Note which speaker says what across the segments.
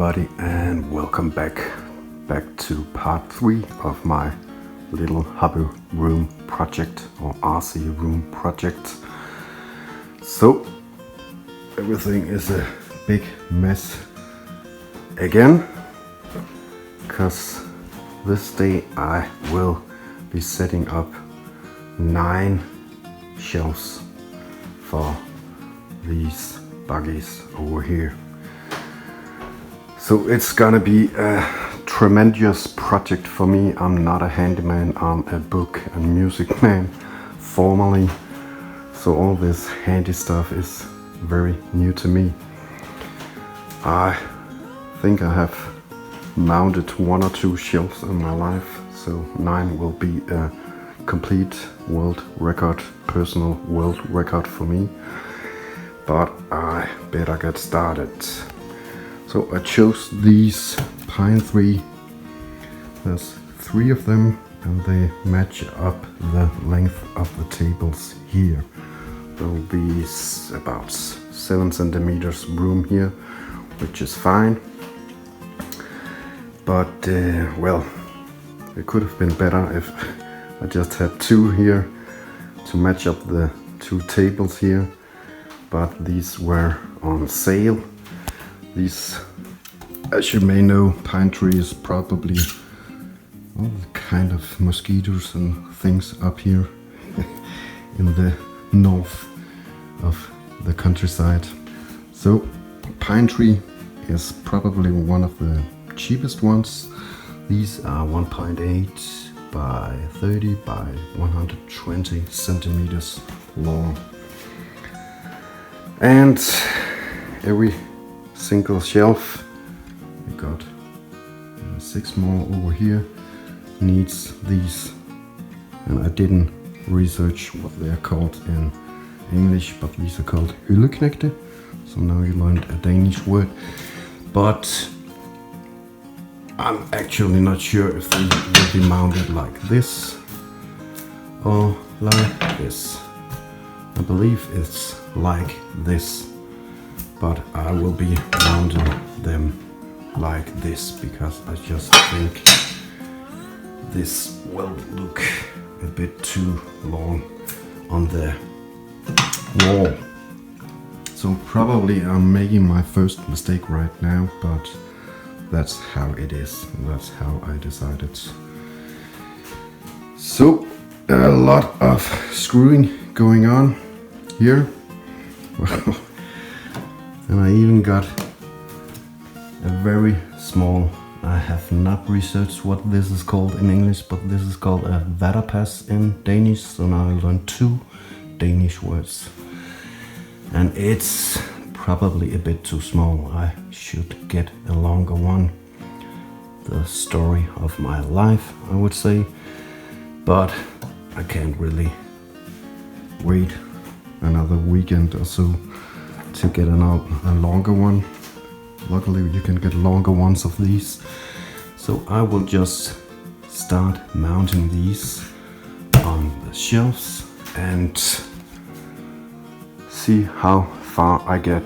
Speaker 1: everybody, and welcome back to part 3 of my little hobby room project or RC room project. So everything is a big mess again, because this day I will be setting up 9 shelves for these buggies over here. So it's gonna be a tremendous project for me. I'm not a handyman, I'm a book and music man formerly, so all this handy stuff is very new to me. I think I have mounted 1 or 2 shelves in my life, so 9 will be a complete world record, personal world record for me. But I better get started. So I chose these pine tree. There's 3 of them, and they match up the length of the tables here. There will be about 7 centimeters room here, which is fine. But well, it could have been better if I just had 2 here to match up the 2 tables here. But these were on sale. These, as you may know, pine tree is probably all kind of mosquitoes and things up here in the north of the countryside. So pine tree is probably one of the cheapest ones. These are 1.8 by 30 by 120 centimeters long. And every single shelf, we got 6 more over here, needs these. And I didn't research what they are called in English, but these are called hyldeknægte. So now you learned a Danish word. But I'm actually not sure if they will be mounted like this or like this. I believe it's like this, but I will be mounting them like this because I just think this will look a bit too long on the wall. So probably I'm making my first mistake right now, but that's how it is. That's how I decided. So a lot of screwing going on here. Well, and I even got a very small, I have not researched what this is called in English, but this is called a vatterpas in Danish. So now I learned 2 Danish words. And it's probably a bit too small. I should get a longer one. The story of my life, I would say. But I can't really wait another weekend or so to get a longer one. Luckily you can get longer ones of these. So I will just start mounting these on the shelves and see how far I get.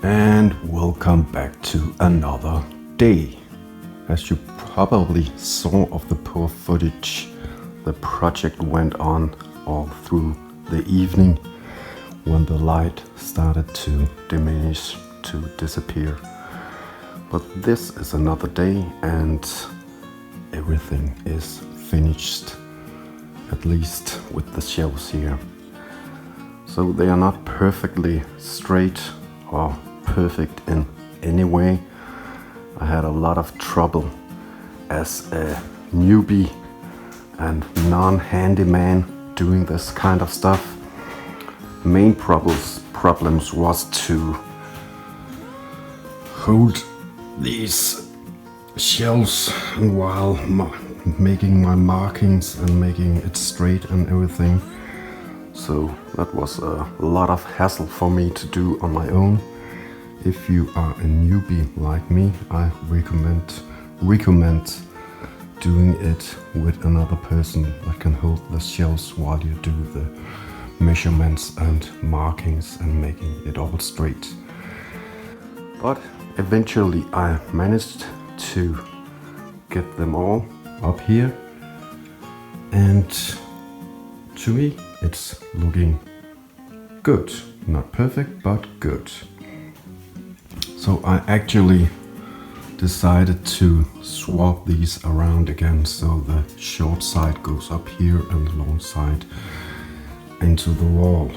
Speaker 1: And welcome back to another day. As you probably saw of the poor footage, the project went on all through the evening when the light started to diminish, to disappear. But this is another day and everything is finished, at least with the shelves here. So they are not perfectly straight or perfect in any way. I had a lot of trouble as a newbie and non-handyman doing this kind of stuff. Main problems was to hold these shelves while making my markings and making it straight and everything. So that was a lot of hassle for me to do on my own. If you are a newbie like me, I recommend doing it with another person that can hold the shelves while you do the measurements and markings and making it all straight. But eventually I managed to get them all up here, and to me it's looking good. Not perfect, but good. So I actually decided to swap these around again, so the short side goes up here and the long side into the wall.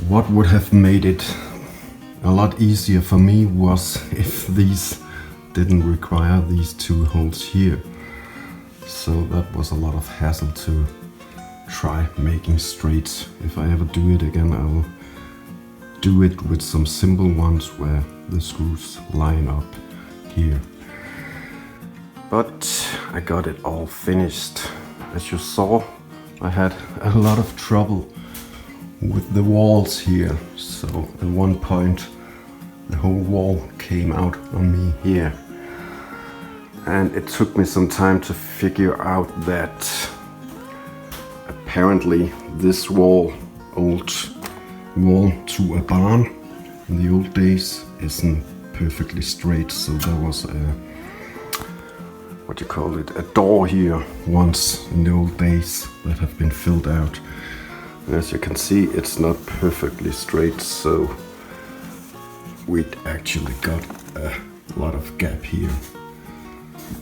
Speaker 1: What would have made it a lot easier for me was if these didn't require these two holes here. So that was a lot of hassle to try making straight. If I ever do it again, I will do it with some simple ones where the screws line up here. But I got it all finished. As you saw, I had a lot of trouble with the walls here. So at one point the whole wall came out on me here. And it took me some time to figure out that apparently this old wall to a barn in the old days isn't perfectly straight. So there was a door here once in the old days that have been filled out. And as you can see, it's not perfectly straight, so we actually got a lot of gap here.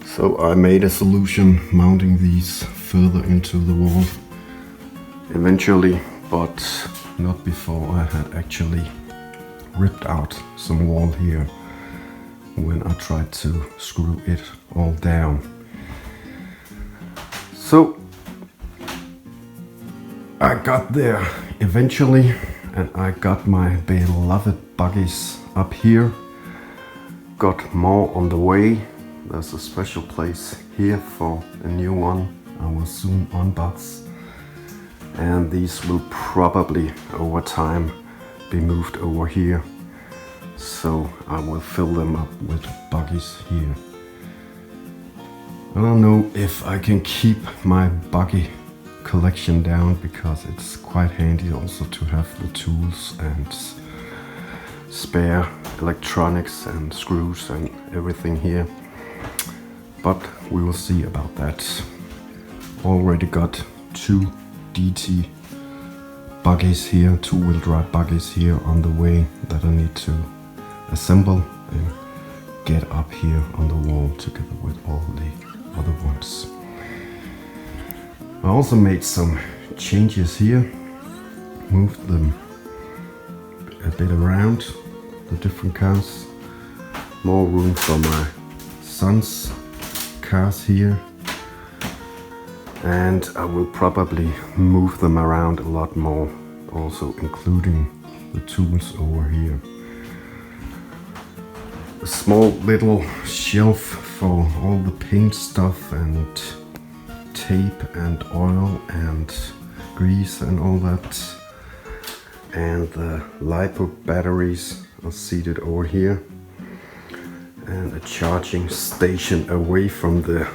Speaker 1: So I made a solution mounting these further into the wall eventually, but not before I had actually ripped out some wall here when I tried to screw it all down. So I got there eventually, and I got my beloved buggies up here. Got more on the way. There's a special place here for a new one I will soon unbox. And these will probably over time be moved over here. So I will fill them up with buggies here. I don't know if I can keep my buggy collection down, because it's quite handy also to have the tools and spare electronics and screws and everything here. But we will see about that. Already got two DT buggies here, two-wheel drive buggies here on the way that I need to assemble and get up here on the wall together with all the other ones. I also made some changes here, moved them a bit around the different cars, more room for my son's cars here, and I will probably move them around a lot more, also including the tools over here. A small little shelf for all the paint stuff and tape and oil and grease and all that. And the LiPo batteries are seated over here. And a charging station away from the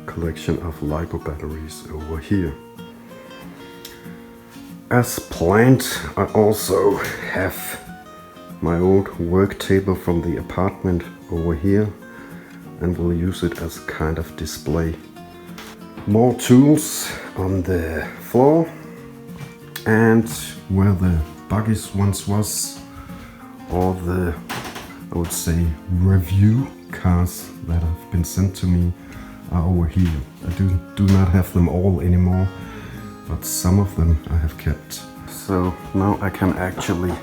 Speaker 1: collection of LiPo batteries over here. As planned, I also have my old work table from the apartment over here. and will use it as a kind of display. More tools on the floor, and where the Buggies once was, all the, I would say, review cars that have been sent to me are over here. I do not have them all anymore, but some of them I have kept. So now I can actually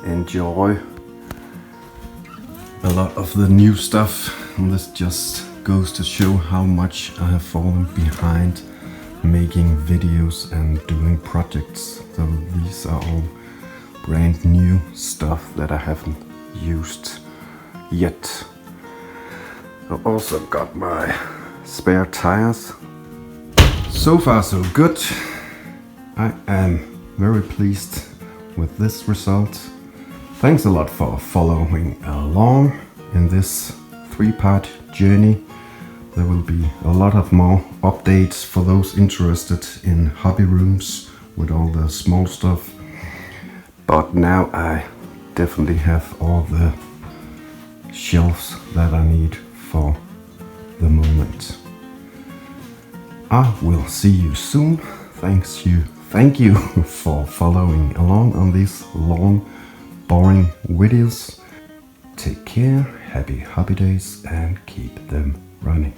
Speaker 1: enjoy a lot of the new stuff, and this just goes to show how much I have fallen behind making videos and doing projects. So these are all brand new stuff that I haven't used yet. I've also got my spare tires. So far so good. I am very pleased with this result. Thanks a lot for following along in this 3-part journey. There will be a lot of more updates for those interested in hobby rooms with all the small stuff. But now I definitely have all the shelves that I need for the moment. I will see you soon. Thank you for following along on these long, boring videos. Take care, happy hobby days, and keep them running.